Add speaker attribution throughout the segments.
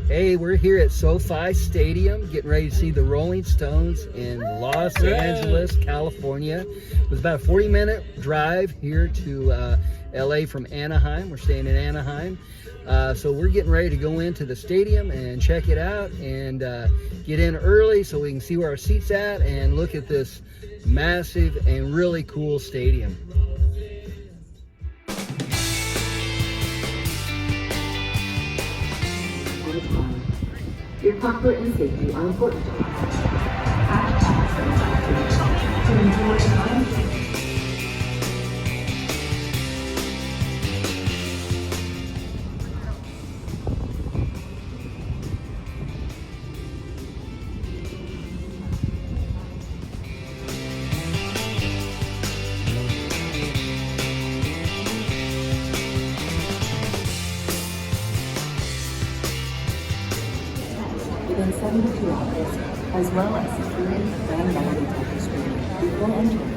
Speaker 1: Hey, we're here at Sofi Stadium getting ready to see the Rolling Stones in Los Angeles, California. It was about a 40-minute drive here to LA from Anaheim. We're staying in Anaheim. So we're getting ready to go into the stadium and check it out and get in early so we can see where our seat's at and look at this massive and really cool stadium.
Speaker 2: Your comfort and safety are important to us. To enjoy time. Within 72 hours, as well as security and metal detector screening before entering.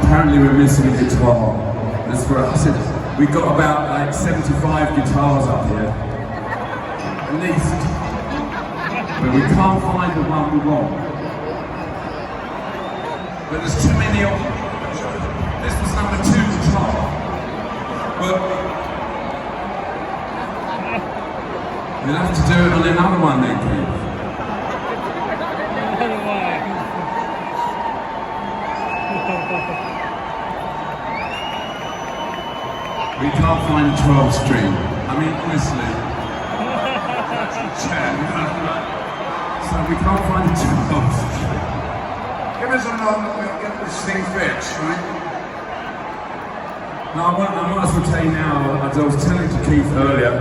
Speaker 3: Apparently we're missing a guitar. That's what I said. We got about like 75 guitars up here, at least. But we can't find the one we want. But there's too many of them. This was number 2 guitar. But we'll have to do it on another one then, Keith. We can't find a 12 string. I mean, honestly. So we can't find a 12 string.
Speaker 4: Give us a moment, we'll get this thing fixed, right?
Speaker 3: No, I might as well tell you now, as I was telling to Keith earlier,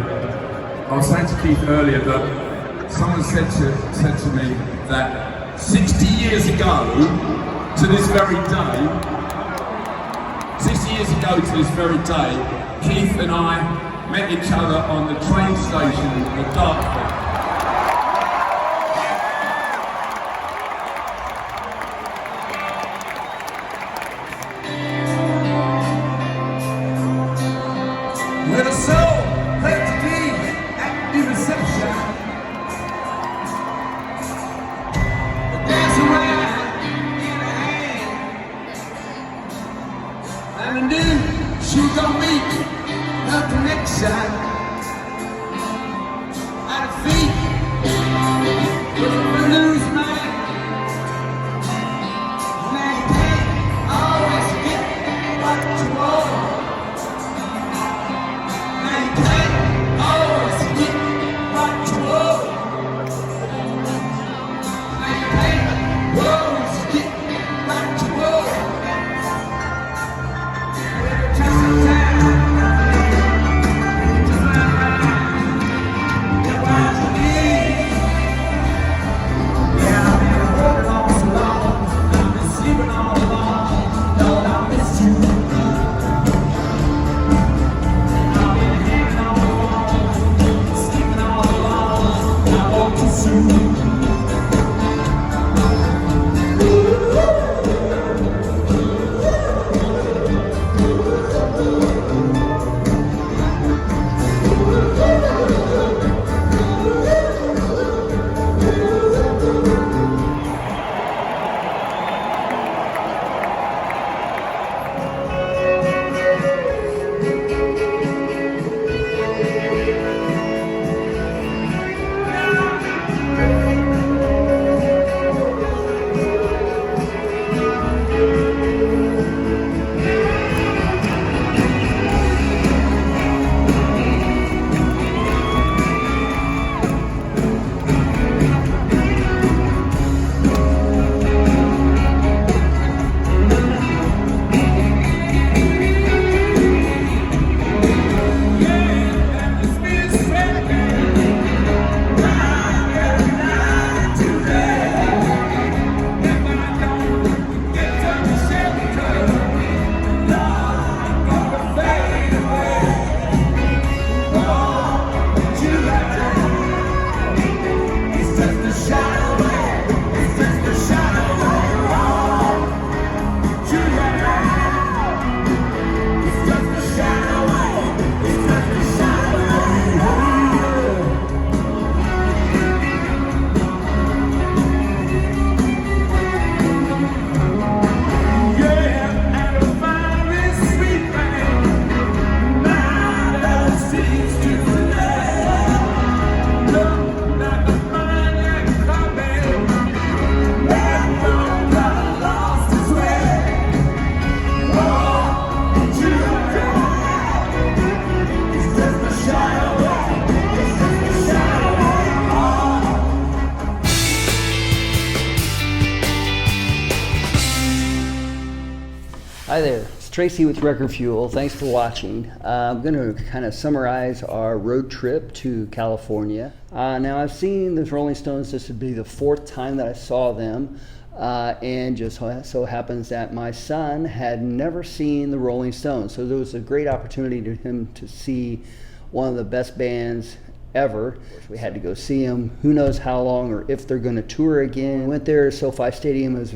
Speaker 3: I was saying to Keith earlier that someone said to me that 60 years ago to this very day, 60 years ago to this very day, Keith and I met each other on the train station in Dartford. With a soul, played to be at the reception. Dance around in a hand. And I knew she was gonna meet her connection. At her feet was a blues man. Now you can't always get what you want. Now you can't always get what you want. Now you can't always get what you want. Just in time.
Speaker 1: Hi there, it's Tracy with Record Fuel. Thanks for watching. I'm going to kind of summarize our road trip to California. Now I've seen the Rolling Stones. This would be the 4th time that I saw them. And just so happens that my son had never seen the Rolling Stones. So there was a great opportunity to him to see one of the best bands ever. We had to go see them. Who knows how long or if they're going to tour again. Went there. SoFi Stadium is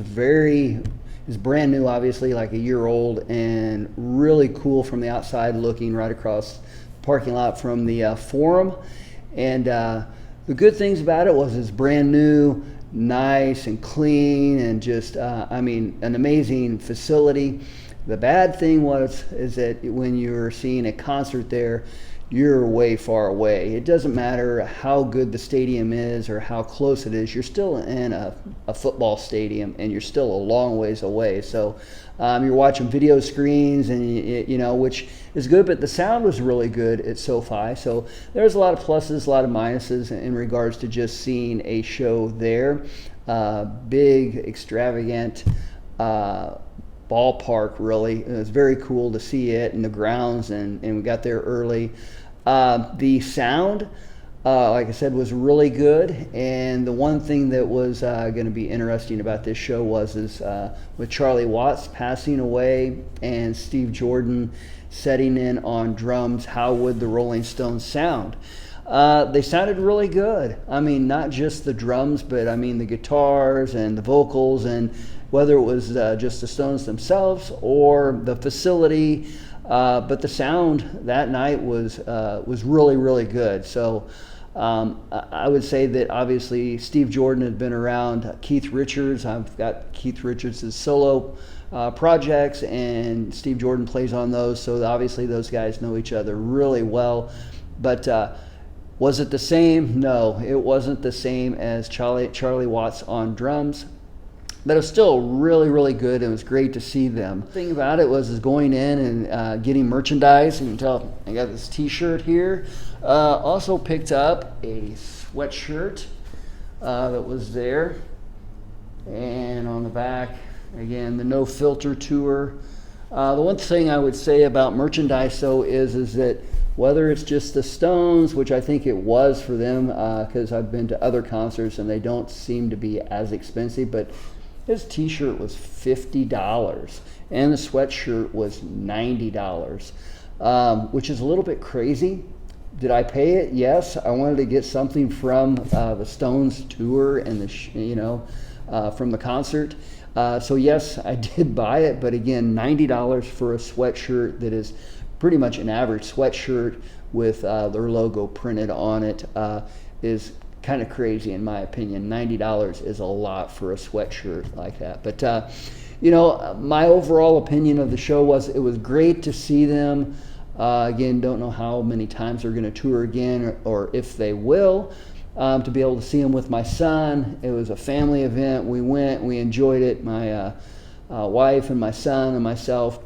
Speaker 1: brand new, obviously, like a year old, and really cool from the outside looking right across the parking lot from the Forum. And the good things about it was it's brand new, nice and clean, and just an amazing facility. The bad thing is that when you're seeing a concert there, you're way far away. It doesn't matter how good the stadium is or how close it is, you're still in a football stadium and you're still a long ways away. So you're watching video screens, and which is good, but the sound was really good at SoFi. So there's a lot of pluses, a lot of minuses in regards to just seeing a show there. Big, extravagant ballpark, really. It was very cool to see it and the grounds, and we got there early. The sound, like I said, was really good, and the one thing that was going to be interesting about this show was with Charlie Watts passing away and Steve Jordan setting in on drums, how would the Rolling Stones sound? They sounded really good. I mean, not just the drums, but I mean the guitars and the vocals, and whether it was just the Stones themselves or the facility. But the sound that night was really, really good. So I would say that obviously Steve Jordan had been around Keith Richards. I've got Keith Richards' solo projects, and Steve Jordan plays on those. So obviously those guys know each other really well. But was it the same? No, it wasn't the same as Charlie Watts on drums. But it was still really, really good. It was great to see them. The thing about it was going in and getting merchandise. You can tell I got this t-shirt here. Also picked up a sweatshirt that was there. And on the back, again, the No Filter Tour. The one thing I would say about merchandise, though, is that whether it's just the Stones, which I think it was for them, because I've been to other concerts and they don't seem to be as expensive, but his t-shirt was $50 and the sweatshirt was $90, which is a little bit crazy. Did I pay it? Yes. I wanted to get something from the Stones tour and from the concert. So yes, I did buy it, but again, $90 for a sweatshirt that is pretty much an average sweatshirt with their logo printed on it is kind of crazy in my opinion. $90 is a lot for a sweatshirt like that. But my overall opinion of the show was it was great to see them. Again, don't know how many times they're going to tour again or if they will. To be able to see them with my son. It was a family event. We went, we enjoyed it. My wife and my son and myself.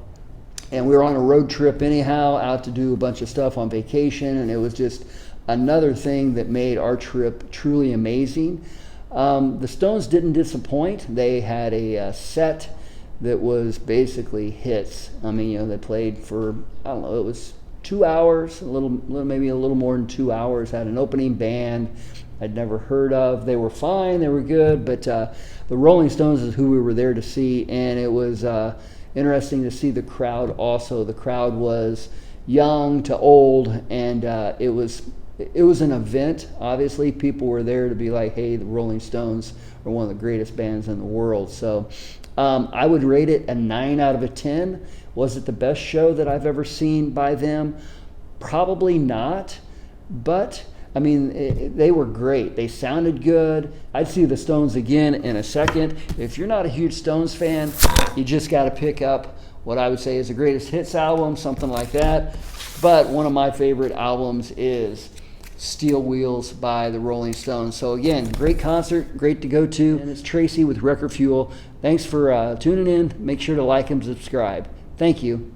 Speaker 1: And we were on a road trip anyhow, out to do a bunch of stuff on vacation, and it was just another thing that made our trip truly amazing. The Stones didn't disappoint. They had a set that was basically hits. I mean, they played for, I don't know, it was 2 hours, maybe a little more than 2 hours. Had an opening band I'd never heard of. They were fine, they were good, but the Rolling Stones is who we were there to see, and it was interesting to see the crowd also. The crowd was young to old, and it was an event. Obviously, people were there to be like, hey, the Rolling Stones are one of the greatest bands in the world. So I would rate it a 9 out of a 10. Was it the best show that I've ever seen by them? Probably not, but I mean, they were great. They sounded good. I'd see the Stones again in a second. If you're not a huge Stones fan, you just got to pick up what I would say is the greatest hits album, something like that. But one of my favorite albums is Steel Wheels by the Rolling Stones. So again, great concert, great to go to. And it's Tracy with Record Fuel. Thanks for tuning in. Make sure to like and subscribe. Thank you.